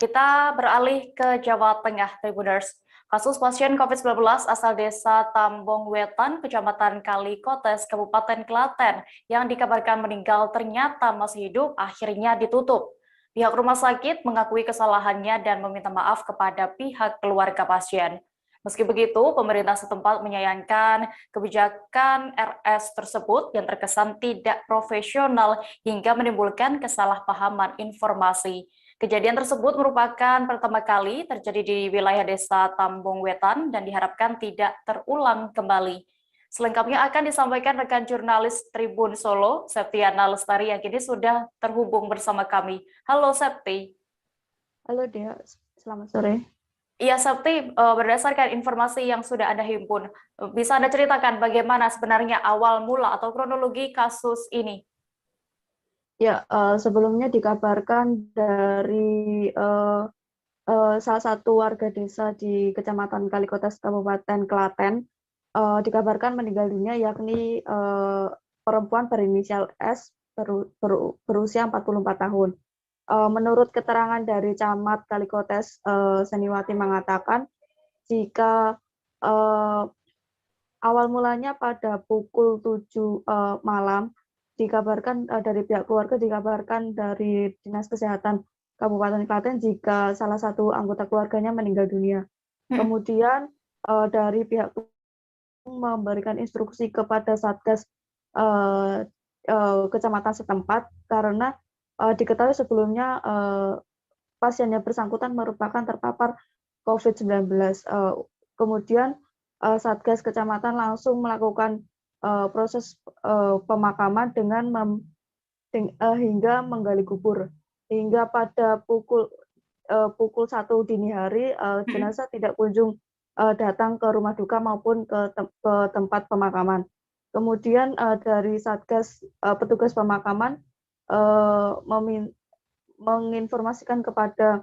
Kita beralih ke Jawa Tengah, Tribuners. Kasus pasien COVID-19 asal desa Tambong Wetan, Kecamatan Kalikotes, Kabupaten Klaten, yang dikabarkan meninggal ternyata masih hidup, akhirnya ditutup. Pihak rumah sakit mengakui kesalahannya dan meminta maaf kepada pihak keluarga pasien. Meski begitu, pemerintah setempat menyayangkan kebijakan RS tersebut yang terkesan tidak profesional hingga menimbulkan kesalahpahaman informasi. Kejadian tersebut merupakan pertama kali terjadi di wilayah desa Tambong Wetan dan diharapkan tidak terulang kembali. Selengkapnya akan disampaikan rekan jurnalis Tribun Solo, Septiana Lestari, yang kini sudah terhubung bersama kami. Halo Septi. Halo Dea, selamat sore. Iya Septi, berdasarkan informasi yang sudah Anda himpun, bisa Anda ceritakan bagaimana sebenarnya awal mula atau kronologi kasus ini? Ya, sebelumnya dikabarkan dari salah satu warga desa di Kecamatan Kalikotes, Kabupaten Klaten, dikabarkan meninggal dunia, yakni perempuan berinisial S berusia 44 tahun. Menurut keterangan dari Camat Kalikotes, Seniwati mengatakan jika awal mulanya pada pukul 7 malam, dikabarkan dari pihak keluarga, dikabarkan dari Dinas Kesehatan Kabupaten Klaten jika salah satu anggota keluarganya meninggal dunia. Kemudian dari pihak memberikan instruksi kepada Satgas kecamatan setempat karena diketahui sebelumnya pasien yang bersangkutan merupakan terpapar COVID-19. Kemudian Satgas kecamatan langsung melakukan proses pemakaman dengan hingga menggali kubur. Hingga pada pukul 1 dini hari jenazah tidak kunjung datang ke rumah duka maupun ke tempat pemakaman. Kemudian dari Satgas petugas pemakaman menginformasikan kepada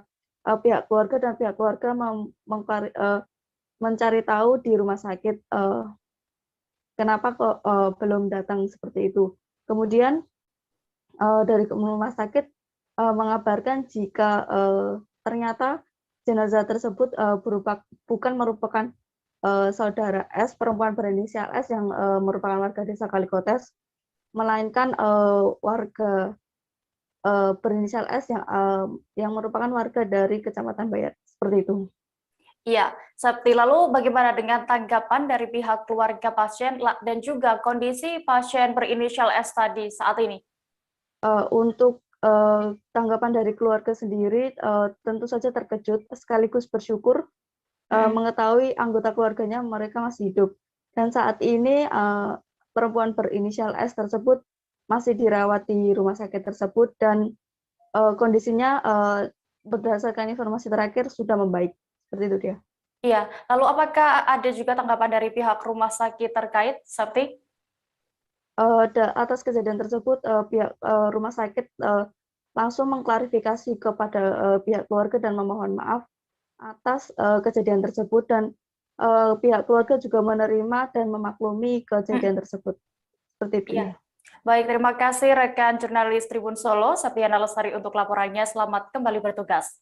pihak keluarga dan pihak keluarga mencari tahu di rumah sakit kenapa kok belum datang seperti itu. Kemudian dari rumah sakit mengabarkan jika ternyata jenazah tersebut bukan merupakan saudara S, perempuan berinisial S yang merupakan warga desa Kalikotes, melainkan warga berinisial S yang merupakan warga dari Kecamatan Bayat, seperti itu. Iya, Septi, lalu bagaimana dengan tanggapan dari pihak keluarga pasien dan juga kondisi pasien berinisial S tadi saat ini? Untuk tanggapan dari keluarga sendiri, tentu saja terkejut sekaligus bersyukur mengetahui anggota keluarganya mereka masih hidup. Dan saat ini perempuan berinisial S tersebut masih dirawat di rumah sakit tersebut dan kondisinya berdasarkan informasi terakhir sudah membaik. Seperti itu dia. Iya, lalu apakah ada juga tanggapan dari pihak rumah sakit terkait, Septi? Atas kejadian tersebut, pihak rumah sakit langsung mengklarifikasi kepada pihak keluarga dan memohon maaf atas kejadian tersebut, dan pihak keluarga juga menerima dan memaklumi kejadian tersebut. Seperti itu. Iya. Baik, terima kasih rekan jurnalis Tribun Solo, Septiana Lestari, untuk laporannya. Selamat kembali bertugas.